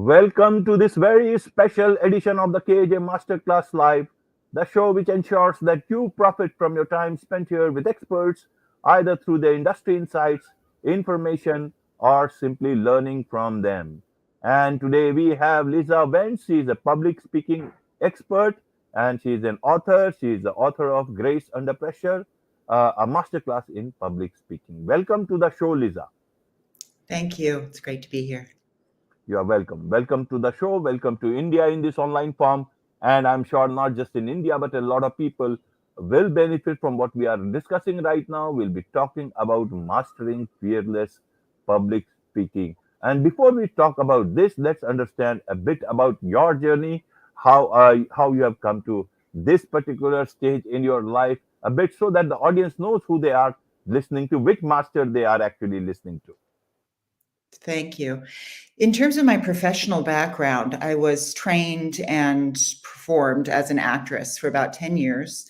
Welcome to this very special edition of the KJ Masterclass Live, the show which ensures that you profit from your time spent here with experts, either through their industry insights, information, or simply learning from them. And today we have Lisa Wentz. She is a public speaking expert and she is an author. She is the author of Grace Under Pressure, a masterclass in public speaking. Welcome to the show, Lisa. Thank you. It's great to be here. You are welcome. Welcome to the show. Welcome to India in this online form. And I'm sure not just in India, but a lot of people will benefit from what we are discussing right now. We'll be talking about mastering fearless public speaking. And before we talk about this, let's understand a bit about your journey, how you have come to this particular stage in your life, a bit so that the audience knows who they are listening to, which master they are actually listening to. Thank you. In terms of my professional background, I was trained and performed as an actress for about 10 years,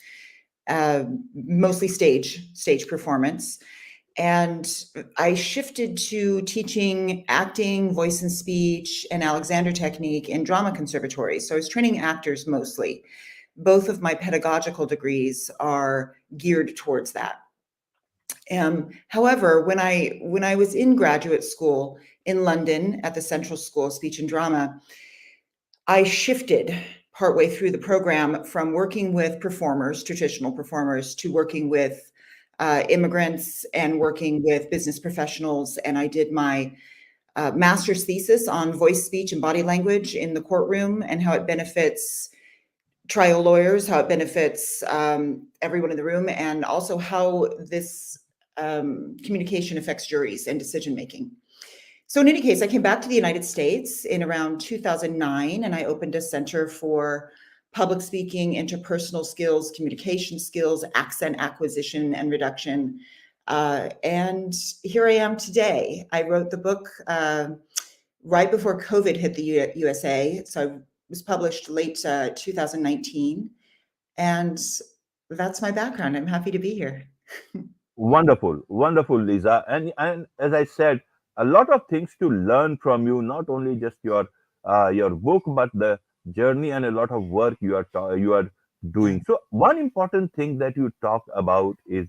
mostly stage performance. And I shifted to teaching acting, voice and speech, and Alexander technique in drama conservatories. So I was training actors mostly. Both of my pedagogical degrees are geared towards that. However, when I was in graduate school in London at the Central School of Speech and Drama, I shifted partway through the program from working with performers, traditional performers, to working with immigrants and working with business professionals. And I did my master's thesis on voice, speech, and body language in the courtroom and how it benefits trial lawyers, how it benefits everyone in the room, and also how this communication affects juries and decision-making. So in any case, I came back to the United States in around 2009, and I opened a center for public speaking, interpersonal skills, communication skills, accent acquisition and reduction. And here I am today. I wrote the book right before COVID hit the USA. So it was published late 2019. And that's my background. I'm happy to be here. Wonderful, wonderful, Lisa. And as I said, a lot of things to learn from you. Not only just your book, but the journey and a lot of work you are doing. So one important thing that you talk about is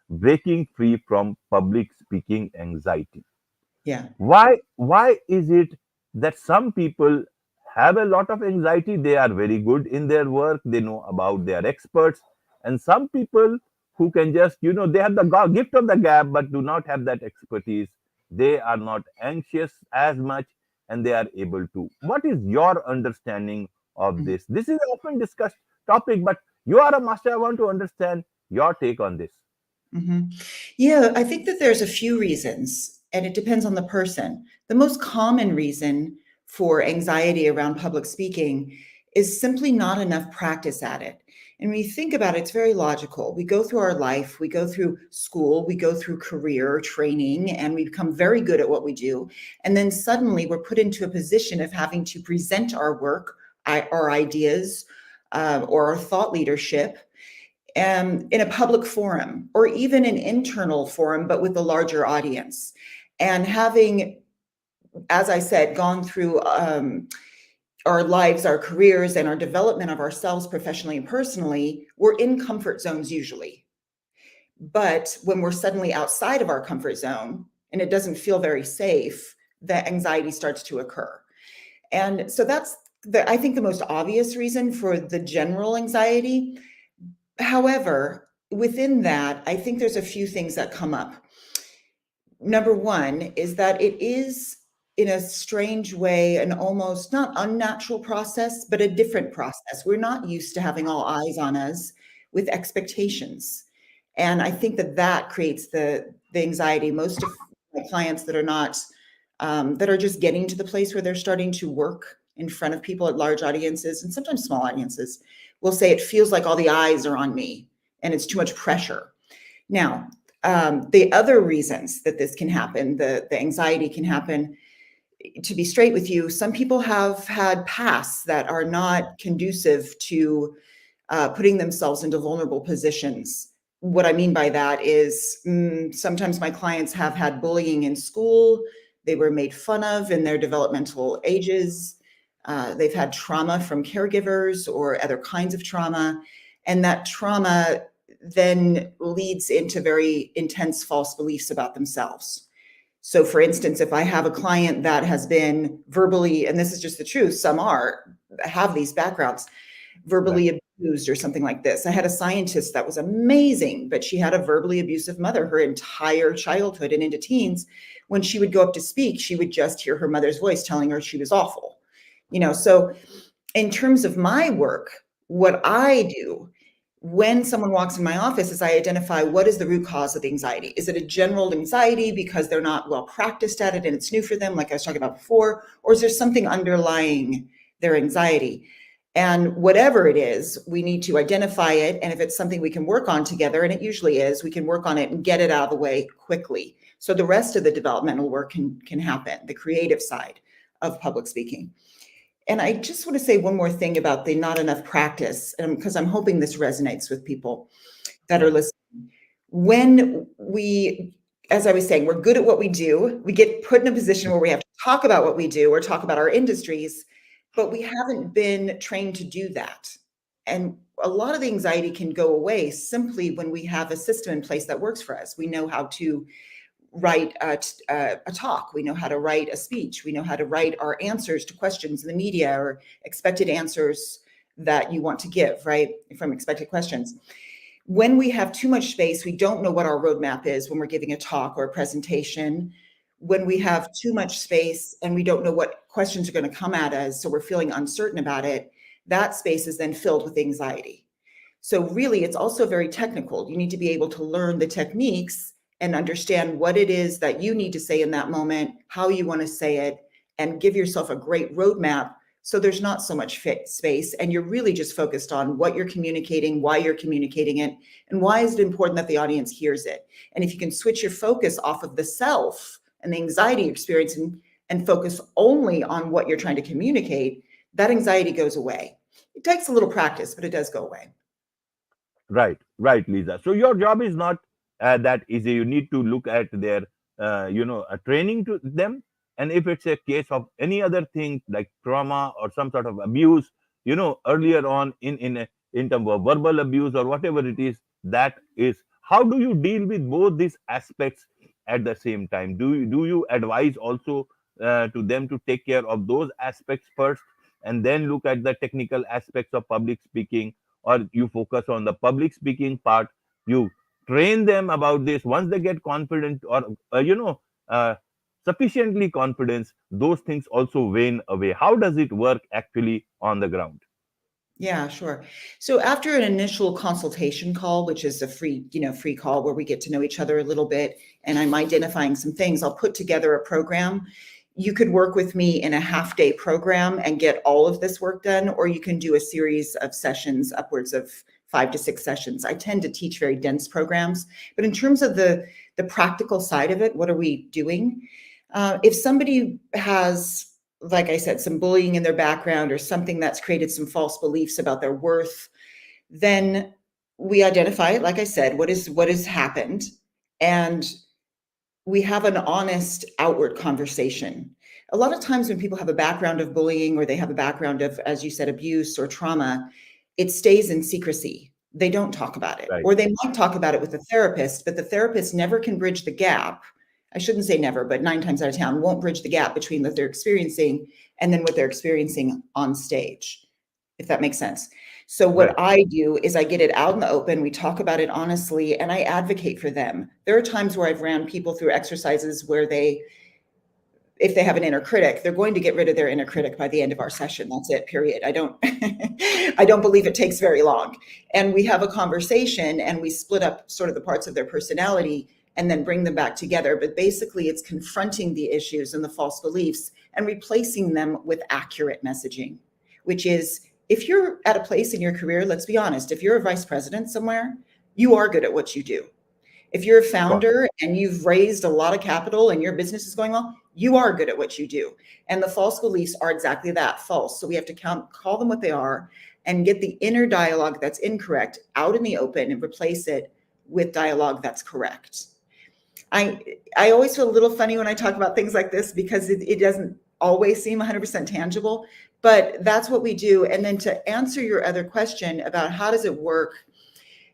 breaking free from public speaking anxiety. Yeah. Why is it that some people have a lot of anxiety? They are very good in their work. They know about their experts, and some people who can just they have the gift of the gab but do not have that expertise. They are not anxious as much and they are able to. What is your understanding of this? This is an often discussed topic, but you are a master. I want to understand your take on this. Mm-hmm. Yeah, I think that there's a few reasons, and it depends on the person. The most common reason for anxiety around public speaking is simply not enough practice at it. And when you think about it, it's very logical. We go through our life, we go through school, we go through career training, and we become very good at what we do. And then suddenly we're put into a position of having to present our work, our ideas, or our thought leadership in a public forum, or even an internal forum, but with a larger audience. And having, as I said, gone through our lives, our careers, and our development of ourselves professionally and personally, we're in comfort zones usually. But when we're suddenly outside of our comfort zone and it doesn't feel very safe, the anxiety starts to occur. And so that's, I think, the most obvious reason for the general anxiety. However, within that, I think there's a few things that come up. Number one is that it is, in a strange way, an almost not unnatural process, but a different process. We're not used to having all eyes on us with expectations. And I think that creates the anxiety. Most of my clients that are not, that are just getting to the place where they're starting to work in front of people at large audiences and sometimes small audiences will say, it feels like all the eyes are on me and it's too much pressure. Now, the other reasons that this can happen, the anxiety can happen, to be straight with you, some people have had pasts that are not conducive to putting themselves into vulnerable positions. What I mean by that is sometimes my clients have had bullying in school. They were made fun of in their developmental ages. They've had trauma from caregivers or other kinds of trauma. And that trauma then leads into very intense false beliefs about themselves. So, for instance, if I have a client that has been verbally, and this is just the truth, some have these backgrounds, Right. verbally abused or something like this. I had a scientist that was amazing, but she had a verbally abusive mother her entire childhood and into teens. When she would go up to speak, she would just hear her mother's voice telling her she was awful. So in terms of my work, what I do when someone walks in my office is I identify what is the root cause of the anxiety. Is it a general anxiety because they're not well practiced at it and it's new for them, like I was talking about before, or is there something underlying their anxiety? And whatever it is, we need to identify it. And if it's something we can work on together, and it usually is, we can work on it and get it out of the way quickly. So the rest of the developmental work can happen, the creative side of public speaking. And I just want to say one more thing about the not enough practice, because I'm hoping this resonates with people that are Right. listening. When as I was saying, we're good at what we do. We get put in a position where we have to talk about what we do or talk about our industries, but we haven't been trained to do that. And a lot of the anxiety can go away simply when we have a system in place that works for us. We know how to write a talk. We know how to write a speech. We know how to write our answers to questions in the media or expected answers that you want to give, right? From expected questions. When we have too much space, we don't know what our roadmap is when we're giving a talk or a presentation. When we have too much space and we don't know what questions are going to come at us, so we're feeling uncertain about it, that space is then filled with anxiety. So really, it's also very technical. You need to be able to learn the techniques and understand what it is that you need to say in that moment, how you want to say it, and give yourself a great roadmap so there's not so much space and you're really just focused on what you're communicating, why you're communicating it, and why is it important that the audience hears it. And if you can switch your focus off of the self and the anxiety you're experiencing and focus only on what you're trying to communicate, that anxiety goes away. It takes a little practice, but it does go away. Right, right, Lisa. So your job is not that easy. You need to look at their, training to them. And if it's a case of any other thing like trauma or some sort of abuse, earlier on in terms of verbal abuse or whatever it is, that is how do you deal with both these aspects at the same time? Do you advise also to them to take care of those aspects first and then look at the technical aspects of public speaking, or you focus on the public speaking part, you train them about this? Once they get confident or uh, sufficiently confidence, those things also wane away. How does it work actually on the ground? Yeah, sure. So after an initial consultation call, which is a free call where we get to know each other a little bit and I'm identifying some things, I'll put together a program. You could work with me in a half-day program and get all of this work done, or you can do a series of sessions, upwards of 5 to 6 sessions. I tend to teach very dense programs, but in terms of the practical side of it, what are we doing? If somebody has, like I said, some bullying in their background or something that's created some false beliefs about their worth, then we identify it, like I said, what has happened, and we have an honest outward conversation. A lot of times when people have a background of bullying or they have a background of, as you said, abuse or trauma, it stays in secrecy. They don't talk about it, Right, or they might talk about it with a therapist, but the therapist never can bridge the gap. I shouldn't say never, but 9 times out of 10 won't bridge the gap between what they're experiencing and then what they're experiencing on stage, if that makes sense. So what right, I do is I get it out in the open. We talk about it honestly, and I advocate for them. There are times where I've ran people through exercises where if they have an inner critic, they're going to get rid of their inner critic by the end of our session. That's it, period. I don't, I don't believe it takes very long. And we have a conversation and we split up sort of the parts of their personality and then bring them back together. But basically it's confronting the issues and the false beliefs and replacing them with accurate messaging, which is, if you're at a place in your career, let's be honest, if you're a vice president somewhere, you are good at what you do. If you're a got founder and you've raised a lot of capital and your business is going well, you are good at what you do. And the false beliefs are exactly that, false. So we have to call them what they are and get the inner dialogue that's incorrect out in the open and replace it with dialogue that's correct. I always feel a little funny when I talk about things like this because it doesn't always seem 100% tangible, but that's what we do. And then to answer your other question about how does it work,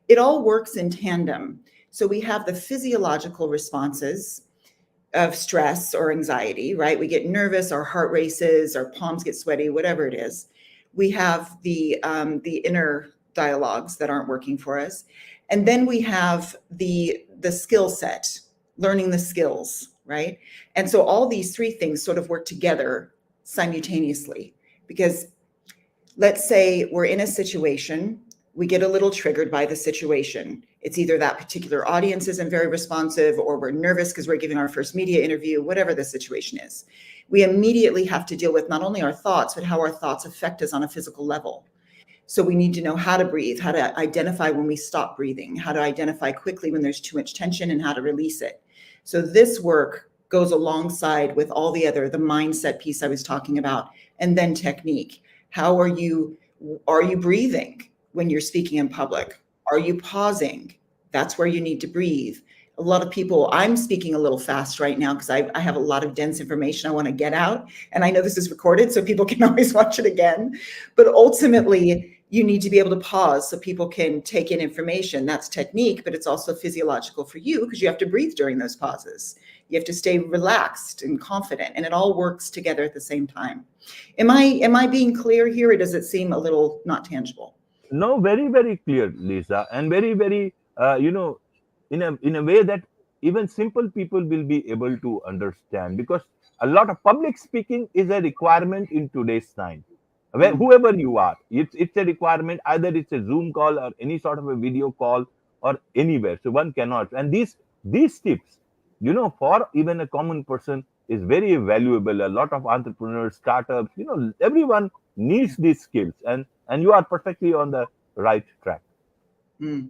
it all works in tandem. So we have the physiological responses of stress or anxiety, right? We get nervous, our heart races, our palms get sweaty, whatever it is. We have the inner dialogues that aren't working for us, and then we have the skill set, learning the skills, right? And so all these three things sort of work together simultaneously because let's say we're in a situation, we get a little triggered by the situation. It's either that particular audience isn't very responsive or we're nervous because we're giving our first media interview, whatever the situation is. We immediately have to deal with not only our thoughts, but how our thoughts affect us on a physical level. So we need to know how to breathe, how to identify when we stop breathing, how to identify quickly when there's too much tension and how to release it. So this work goes alongside with all the mindset piece I was talking about, and then technique. How are you breathing when you're speaking in public? Are you pausing? That's where you need to breathe. A lot of people, I'm speaking a little fast right now because I have a lot of dense information I want to get out. And I know this is recorded, so people can always watch it again. But ultimately, you need to be able to pause so people can take in information. That's technique, but it's also physiological for you because you have to breathe during those pauses. You have to stay relaxed and confident, and it all works together at the same time. Am I being clear here, or does it seem a little not tangible? No, very, very clear, Lisa, and very, very, in a way that even simple people will be able to understand, because a lot of public speaking is a requirement in today's time. Where Mm. whoever you are, it's a requirement. Either it's a Zoom call or any sort of a video call or anywhere. So one cannot. And these tips, for even a common person, is very valuable. A lot of entrepreneurs, startups, everyone needs these skills, and you are perfectly on the right track. Mm.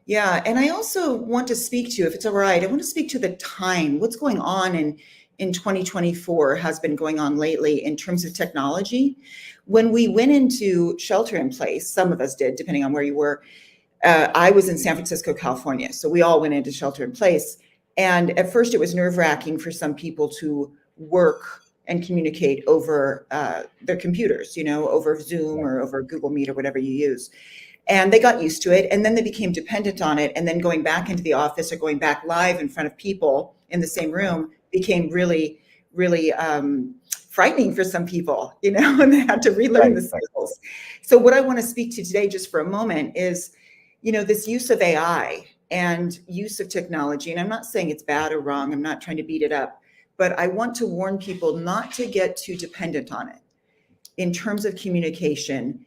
Yeah, and I also want to speak to, if it's all right, I want to speak to the time. What's going on in 2024 has been going on lately in terms of technology. When we went into shelter in place, some of us did, depending on where you were. I was in San Francisco, California, so we all went into shelter in place. And at first, it was nerve-wracking for some people to work and communicate over their computers, over Zoom Right. or over Google Meet or whatever you use. And they got used to it, and then they became dependent on it, and then going back into the office or going back live in front of people in the same room became really, really frightening for some people, and they had to relearn Right. the Right. skills. So what I want to speak to today, just for a moment, is this use of AI and use of technology. And I'm not saying it's bad or wrong, I'm not trying to beat it up, but I want to warn people not to get too dependent on it in terms of communication.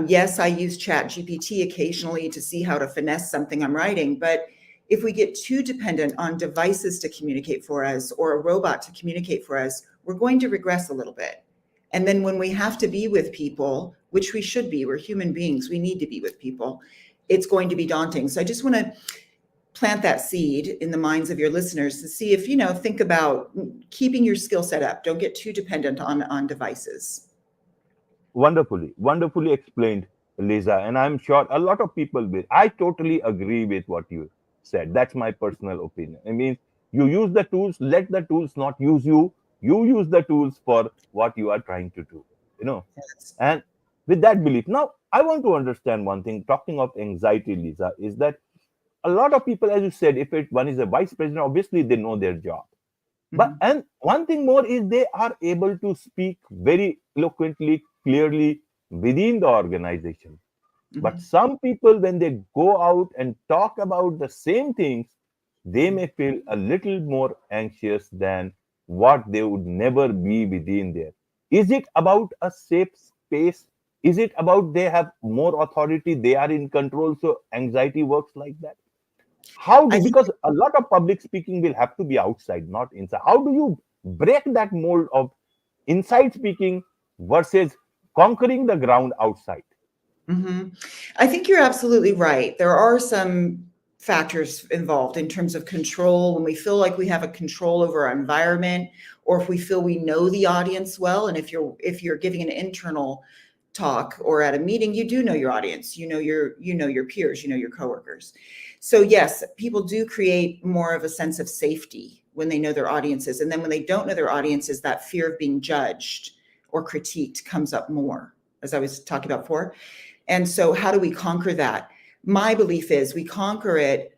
Yes, I use Chat GPT occasionally to see how to finesse something I'm writing, but if we get too dependent on devices to communicate for us or a robot to communicate for us, we're going to regress a little bit. And then when we have to be with people, which we should be, we're human beings, we need to be with people, it's going to be daunting. So I just want to plant that seed in the minds of your listeners to see if, think about keeping your skill set up. Don't get too dependent on devices. Wonderfully explained, Lisa. And I'm sure a lot of people will. I totally agree with what you said. That's my personal opinion. I mean, you use the tools, let the tools not use you. You use the tools for what you are trying to do, you know. Yes. And with that belief, now I want to understand one thing. Talking of anxiety, Lisa, is that a lot of people, as you said, if one is a vice president, obviously they know their job. But Mhm. and one thing more is they are able to speak very eloquently, clearly within the organization. But Mhm. some people, when they go out and talk about the same things, they may feel a little more anxious than what they would never be within there. Is it about a safe space? Is it about they have more authority, they are in control, so anxiety works like that? How I do, think because a lot of public speaking will have to be outside, not inside. How do you break that mold of inside speaking versus conquering the ground outside? mhm. I think you're absolutely right. There are some factors involved in terms of control when we feel like we have a control over our environment, or if we feel we know the audience well, and if you're giving an internal talk or at a meeting, you do know your audience, you know your peers, you know your coworkers. So yes, people do create more of a sense of safety when they know their audiences. And then when they don't know their audiences, that fear of being judged or critiqued comes up more, as I was talking about before. And so how do we conquer that? My belief is we conquer it.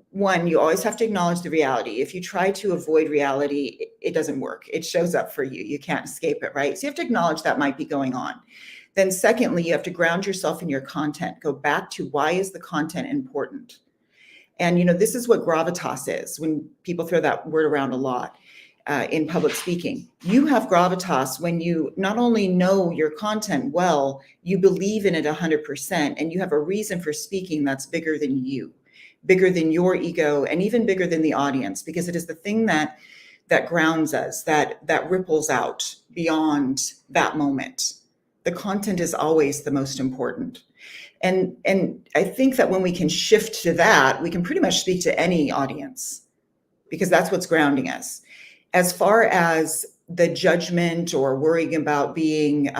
One, you always have to acknowledge the reality. If you try to avoid reality, it doesn't work. It shows up for you. You can't escape it, right? So you have to acknowledge that might be going on. Then secondly, you have to ground yourself in your content. Go back to why is the content important? And, this is what gravitas is when people throw that word around a lot in public speaking. You have gravitas when you not only know your content well, you believe in it 100%, and you have a reason for speaking that's bigger than you, bigger than your ego, and even bigger than the audience, because it is the thing that grounds us, that ripples out beyond that moment. The content is always the most important. And I think that when we can shift to that, we can pretty much speak to any audience, because that's what's grounding us. As far as the judgment or worrying about being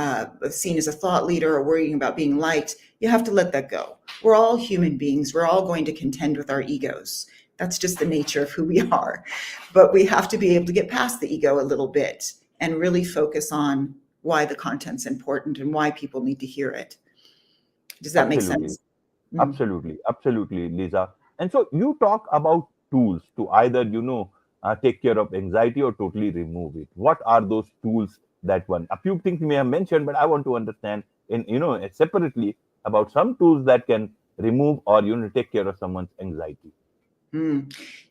seen as a thought leader or worrying about being liked, you have to let that go. We're all human beings. We're all going to contend with our egos. That's just the nature of who we are. But we have to be able to get past the ego a little bit and really focus on why the content's important and why people need to hear it. Does that make Absolutely. sense? Absolutely, absolutely, Lisa. And so you talk about tools to either, take care of anxiety or totally remove it. What are those tools that one? A few things you may have mentioned, but I want to understand separately about some tools that can remove or, take care of someone's anxiety.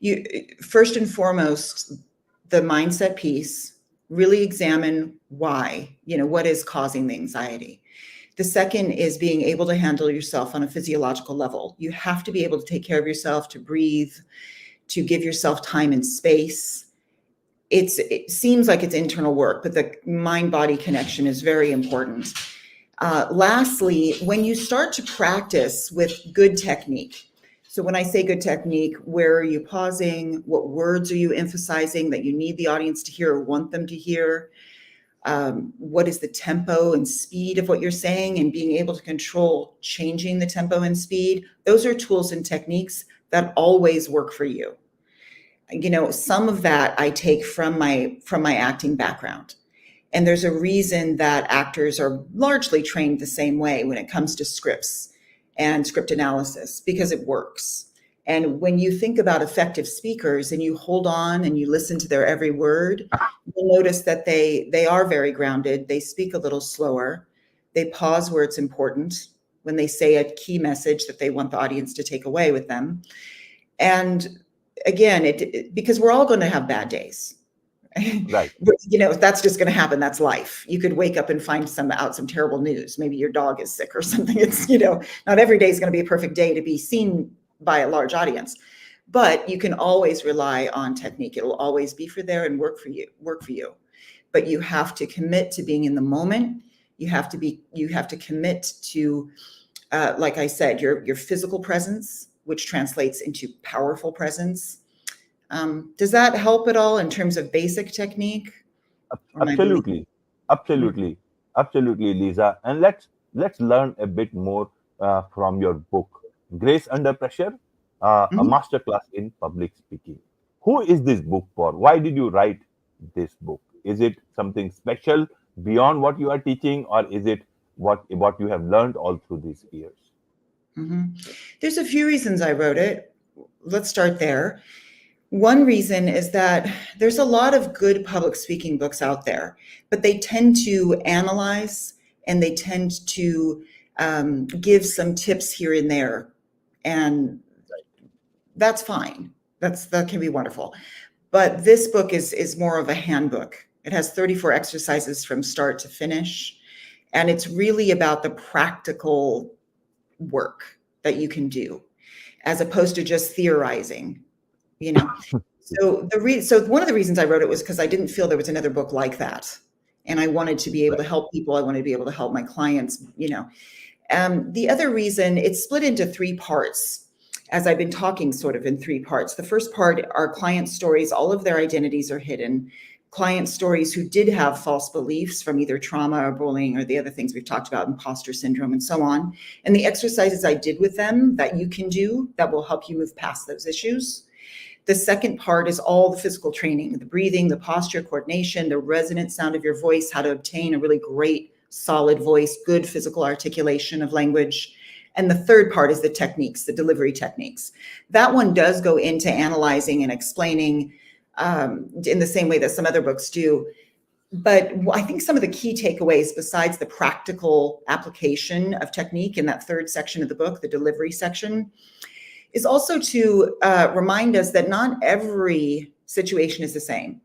You first and foremost, the mindset piece, really examine why, what is causing the anxiety. The second is being able to handle yourself on a physiological level. You have to be able to take care of yourself, to breathe, to give yourself time and space. It seems like it's internal work, but the mind-body connection is very important. Lastly, when you start to practice with good technique, so when I say good technique, where are you pausing? What words are you emphasizing that you need the audience to hear or want them to hear? What is the tempo and speed of what you're saying, and being able to control changing the tempo and speed? Those are tools and techniques that always work for you. Some of that I take from my acting background. And there's a reason that actors are largely trained the same way when it comes to scripts and script analysis, because it works. And when you think about effective speakers and you hold on and you listen to their every word, you'll notice that they are very grounded. They speak a little slower. They pause where it's important when they say a key message that they want the audience to take away with them. And again, because we're all going to have bad days. Right. That's just going to happen. That's life. You could wake up and find some terrible news. Maybe your dog is sick or something. It's, not every day is going to be a perfect day to be seen by a large audience, but you can always rely on technique. It'll always be there and work for you. But you have to commit to being in the moment. You have to commit to, like I said, your physical presence, which translates into powerful presence. Does that help at all in terms of basic technique? Absolutely, absolutely, absolutely, Lisa. And let's learn a bit more from your book, Grace Under Pressure, a masterclass in public speaking. Who is this book for? Why did you write this book? Is it something special beyond what you are teaching, or is it what you have learned all through these years? There's a few reasons I wrote it. Let's start there. One reason is that there's a lot of good public speaking books out there, but they tend to analyze and they tend to give some tips here and there. And that's fine. That can be wonderful. But this book is more of a handbook. It has 34 exercises from start to finish. And it's really about the practical work that you can do, as opposed to just theorizing. So one of the reasons I wrote it was because I didn't feel there was another book like that. And I wanted to be able to help people. I wanted to be able to help my clients, The other reason, it's split into 3 parts, as I've been talking sort of in 3 parts. The first part are client stories. All of their identities are hidden. client stories who did have false beliefs from either trauma or bullying or the other things we've talked about, imposter syndrome and so on. And the exercises I did with them that you can do that will help you move past those issues. The second part is all the physical training, the breathing, the posture, coordination, the resonant sound of your voice, how to obtain a really great, solid voice, good physical articulation of language. And the third part is the techniques, the delivery techniques. That one does go into analyzing and explaining in the same way that some other books do. But I think some of the key takeaways, besides the practical application of technique in that third section of the book, the delivery section, is also to remind us that not every situation is the same.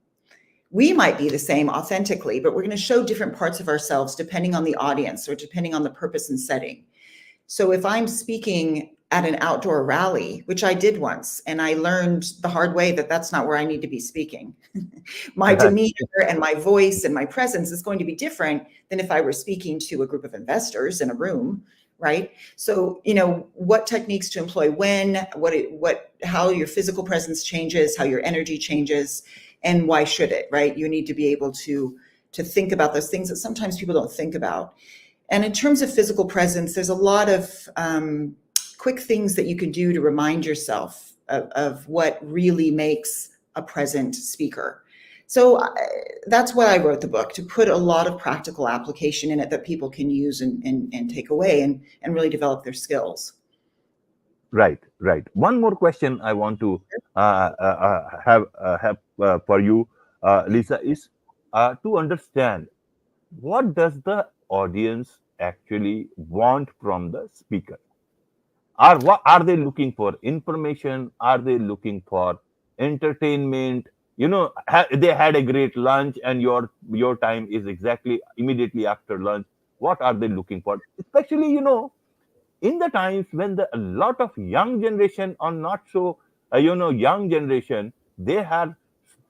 We might be the same authentically, but we're going to show different parts of ourselves depending on the audience or depending on the purpose and setting. So if I'm speaking at an outdoor rally, which I did once, and I learned the hard way that that's not where I need to be speaking. My Right. demeanor and my voice and my presence is going to be different than if I were speaking to a group of investors in a room, right? So, what techniques to employ when, how your physical presence changes, how your energy changes, and why should it, right? You need to be able to think about those things that sometimes people don't think about. And in terms of physical presence, there's a lot of quick things that you can do to remind yourself of what really makes a present speaker. So that's why I wrote the book, to put a lot of practical application in it that people can use and take away and really develop their skills. Right, right. One more question I want to have for you, Lisa, is to understand, what does the audience actually want from the speaker? What are they looking for? Information? Are they looking for entertainment? They had a great lunch, and your time is exactly immediately after lunch. What are they looking for? Especially, in the times when a lot of young generation, or not so young generation, they are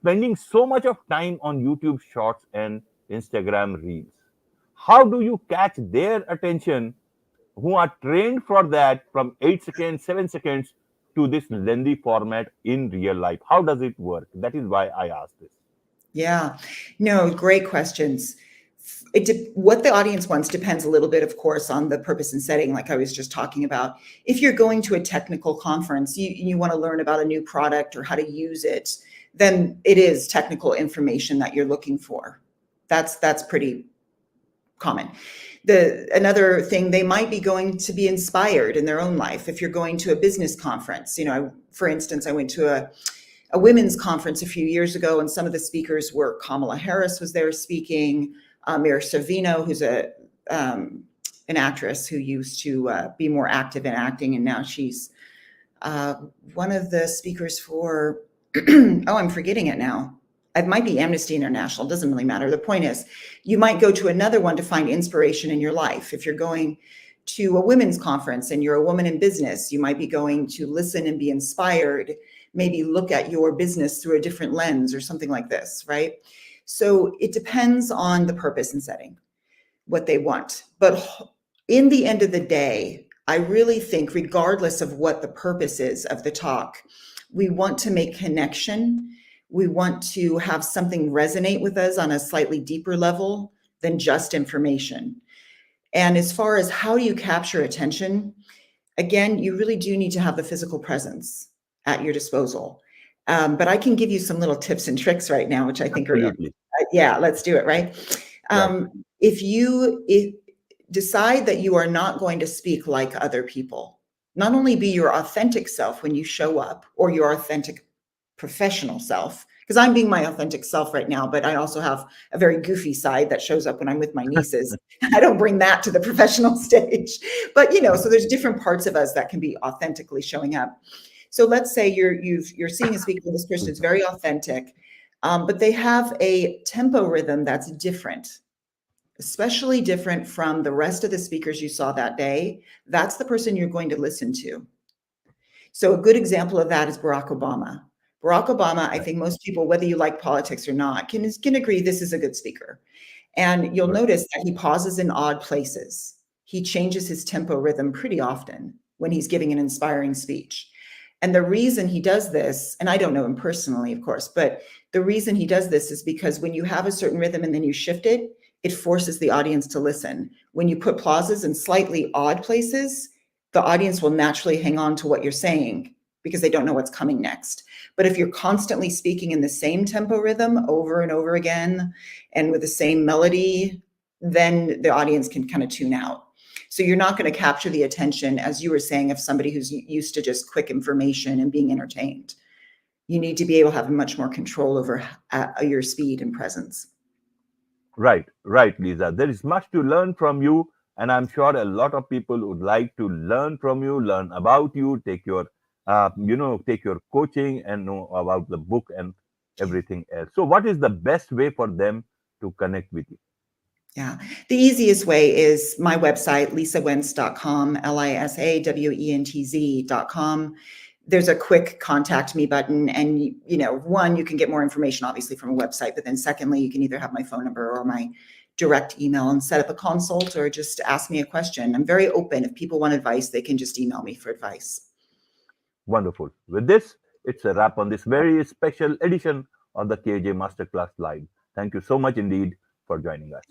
spending so much of time on YouTube shorts and Instagram reels. How do you catch their attention, who are trained for that, from 8 seconds, 7 seconds to this lengthy format in real life? How does it work? That is why I asked this. Yeah, no, great questions. What the audience wants depends a little bit, of course, on the purpose and setting, like I was just talking about. If you're going to a technical conference, you want to learn about a new product or how to use it, then it is technical information that you're looking for. That's pretty common. Another thing, they might be going to be inspired in their own life. If you're going to a business conference, for instance, I went to a women's conference a few years ago, and some of the speakers were Kamala Harris was there speaking, Mira Sorvino, who's an actress who used to be more active in acting, and now she's one of the speakers for, oh, I'm forgetting it now. It might be Amnesty International, doesn't really matter. The point is, you might go to another one to find inspiration in your life. If you're going to a women's conference and you're a woman in business, you might be going to listen and be inspired, maybe look at your business through a different lens or something like this, right? So it depends on the purpose and setting, what they want. But in the end of the day, I really think, regardless of what the purpose is of the talk, we want to make connection. We want to have something resonate with us on a slightly deeper level than just information. And as far as how do you capture attention, again, you really do need to have the physical presence at your disposal. But I can give you some little tips and tricks right now, which I think are, Absolutely. yeah, let's do it, right? Right. If you decide that you are not going to speak like other people, not only be your authentic self when you show up, or your authentic professional self, because I'm being my authentic self right now, but I also have a very goofy side that shows up when I'm with my nieces. I don't bring that to the professional stage, but so there's different parts of us that can be authentically showing up. So let's say you're seeing a speaker, this person is very authentic, but they have a tempo rhythm that's different, especially different from the rest of the speakers you saw that day. That's the person you're going to listen to. So a good example of that is Barack Obama. Barack Obama, I think most people, whether you like politics or not, can agree this is a good speaker. And you'll notice that he pauses in odd places. He changes his tempo rhythm pretty often when he's giving an inspiring speech. And the reason he does this, and I don't know him personally, of course, but the reason he does this is because when you have a certain rhythm and then you shift it, it forces the audience to listen. When you put pauses in slightly odd places, the audience will naturally hang on to what you're saying because they don't know what's coming next. But if you're constantly speaking in the same tempo rhythm over and over again and with the same melody, then the audience can kind of tune out. So you're not going to capture the attention, as you were saying, of somebody who's used to just quick information and being entertained. You need to be able to have much more control over your speed and presence. Right, right, Lisa. There is much to learn from you, and I'm sure a lot of people would like to learn from you, learn about you, take your coaching, and know about the book and everything else. So, what is the best way for them to connect with you? Yeah. The easiest way is my website, lisawentz.com, lisawentz.com. There's a quick contact me button. And, one, you can get more information, obviously, from a website. But then secondly, you can either have my phone number or my direct email and set up a consult or just ask me a question. I'm very open. If people want advice, they can just email me for advice. Wonderful. With this, it's a wrap on this very special edition of the KJ Masterclass Live. Thank you so much indeed for joining us.